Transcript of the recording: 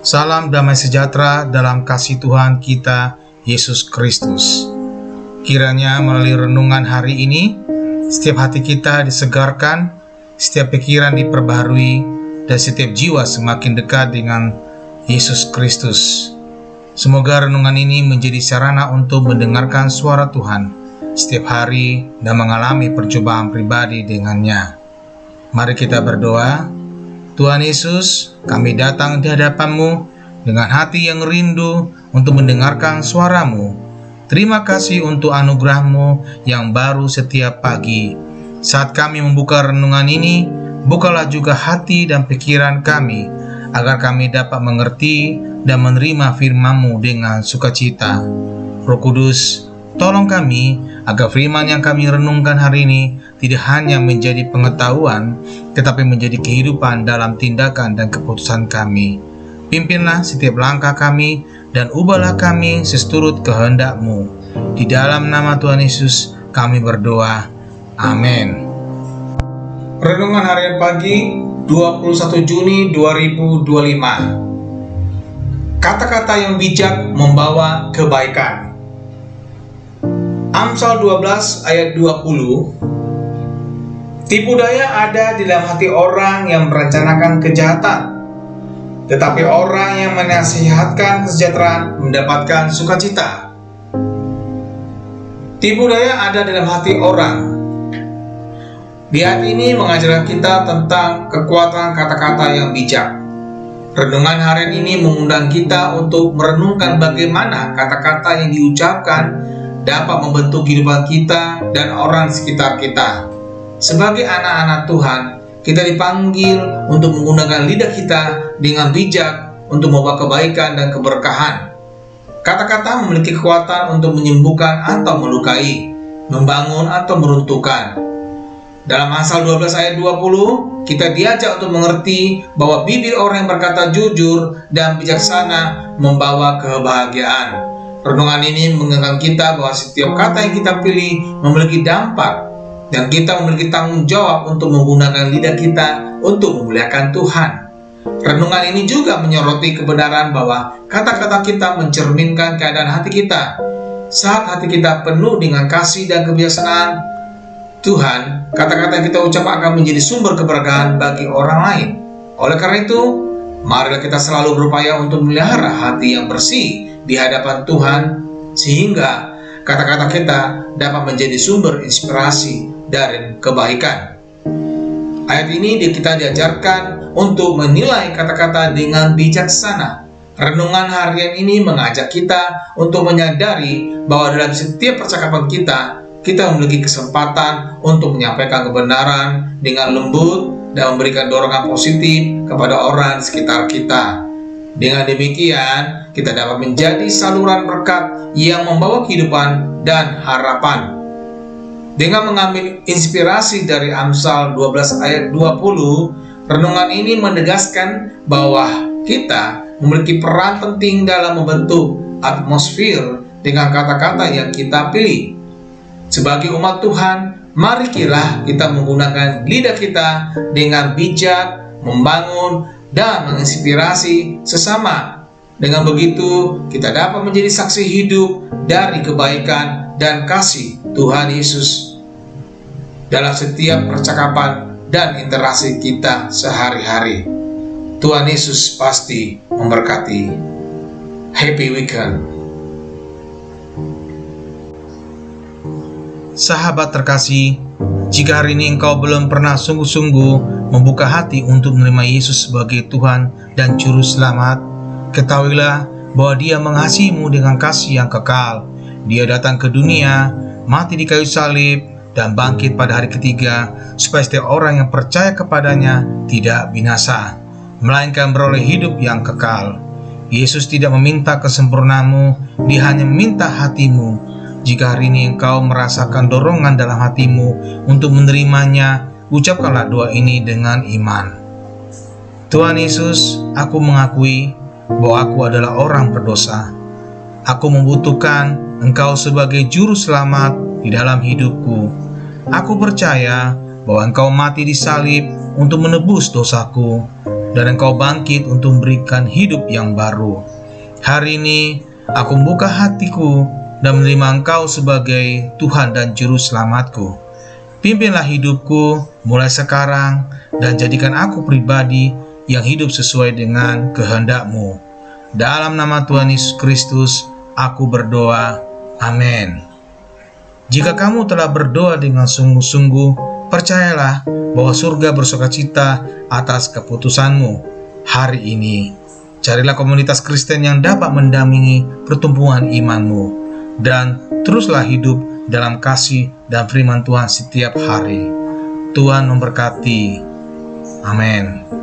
Salam damai sejahtera dalam kasih Tuhan kita, Yesus Kristus. Kiranya melalui renungan hari ini, setiap hati kita disegarkan, setiap pikiran diperbaharui, dan setiap jiwa semakin dekat dengan Yesus Kristus. Semoga renungan ini menjadi sarana untuk mendengarkan suara Tuhan setiap hari dan mengalami percobaan pribadi dengannya. Mari kita berdoa. Tuhan Yesus, kami datang di hadapan-Mu dengan hati yang rindu untuk mendengarkan suara-Mu. Terima kasih untuk anugerah-Mu yang baru setiap pagi. Saat kami membuka renungan ini, bukalah juga hati dan pikiran kami, agar kami dapat mengerti dan menerima firman-Mu dengan sukacita. Roh Kudus, tolong kami agar firman yang kami renungkan hari ini tidak hanya menjadi pengetahuan, tetapi menjadi kehidupan dalam tindakan dan keputusan kami. Pimpinlah setiap langkah kami dan ubahlah kami seturut kehendak-Mu. Di dalam nama Tuhan Yesus kami berdoa. Amin. Renungan harian pagi 21 Juni 2025. Kata-kata yang bijak membawa kebaikan. Amsal 12 ayat 20. Tipu daya ada di dalam hati orang yang merencanakan kejahatan, tetapi orang yang menasihatkan kesejahteraan mendapatkan sukacita. Tipu daya ada dalam hati orang. Di ayat ini mengajarkan kita tentang kekuatan kata-kata yang bijak. Renungan harian ini mengundang kita untuk merenungkan bagaimana kata-kata yang diucapkan dapat membentuk kehidupan kita dan orang sekitar kita. Sebagai anak-anak Tuhan, kita dipanggil untuk menggunakan lidah kita dengan bijak untuk membawa kebaikan dan keberkahan. Kata-kata memiliki kekuatan untuk menyembuhkan atau melukai, membangun atau meruntuhkan. Dalam Amsal 12 ayat 20, kita diajak untuk mengerti bahwa bibir orang yang berkata jujur dan bijaksana membawa kebahagiaan. Renungan ini mengingatkan kita bahwa setiap kata yang kita pilih memiliki dampak, dan kita memiliki tanggung jawab untuk menggunakan lidah kita untuk memuliakan Tuhan. Renungan ini juga menyoroti kebenaran bahwa kata-kata kita mencerminkan keadaan hati kita. Saat hati kita penuh dengan kasih dan kebijaksanaan Tuhan, kata-kata yang kita ucap akan menjadi sumber keberkahan bagi orang lain. Oleh karena itu, marilah kita selalu berupaya untuk memelihara hati yang bersih di hadapan Tuhan, sehingga kata-kata kita dapat menjadi sumber inspirasi dan kebaikan. Ayat ini kita diajarkan untuk menilai kata-kata dengan bijaksana. Renungan harian ini mengajak kita untuk menyadari bahwa dalam setiap percakapan kita memiliki kesempatan untuk menyampaikan kebenaran dengan lembut dan memberikan dorongan positif kepada orang sekitar kita. Dengan demikian, kita dapat menjadi saluran berkat yang membawa kehidupan dan harapan. Dengan mengambil inspirasi dari Amsal 12 ayat 20, renungan ini menegaskan bahwa kita memiliki peran penting dalam membentuk atmosfer dengan kata-kata yang kita pilih. Sebagai umat Tuhan, marilah kita menggunakan lidah kita dengan bijak, membangun, dan menginspirasi sesama. Dengan begitu, kita dapat menjadi saksi hidup dari kebaikan dan kasih Tuhan Yesus dalam setiap percakapan dan interaksi kita sehari-hari. Tuhan Yesus pasti memberkati. Happy weekend. Sahabat terkasih, jika hari ini engkau belum pernah sungguh-sungguh membuka hati untuk menerima Yesus sebagai Tuhan dan Juru Selamat, ketahuilah bahwa Dia mengasihimu dengan kasih yang kekal. Dia datang ke dunia, mati di kayu salib, dan bangkit pada hari ketiga, supaya setiap orang yang percaya kepadanya tidak binasa, melainkan beroleh hidup yang kekal. Yesus tidak meminta kesempurnaanmu, Dia hanya meminta hatimu. Jika hari ini engkau merasakan dorongan dalam hatimu untuk menerimanya, ucapkanlah doa ini dengan iman. Tuhan Yesus, aku mengakui bahwa aku adalah orang berdosa. Aku membutuhkan Engkau sebagai Juru Selamat di dalam hidupku. Aku percaya bahwa Engkau mati di salib untuk menebus dosaku. dan Engkau bangkit untuk memberikan hidup yang baru. Hari ini aku membuka hatiku dan menerima Engkau sebagai Tuhan dan Juru Selamatku. Pimpinlah hidupku mulai sekarang dan jadikan aku pribadi yang hidup sesuai dengan kehendak-Mu. Dalam nama Tuhan Yesus Kristus, aku berdoa. Amin. Jika kamu telah berdoa dengan sungguh-sungguh, percayalah bahwa surga bersukacita atas keputusanmu hari ini. Carilah komunitas Kristen yang dapat mendampingi pertumbuhan imanmu, dan teruslah hidup dalam kasih dan firman Tuhan setiap hari. Tuhan memberkati. Amin.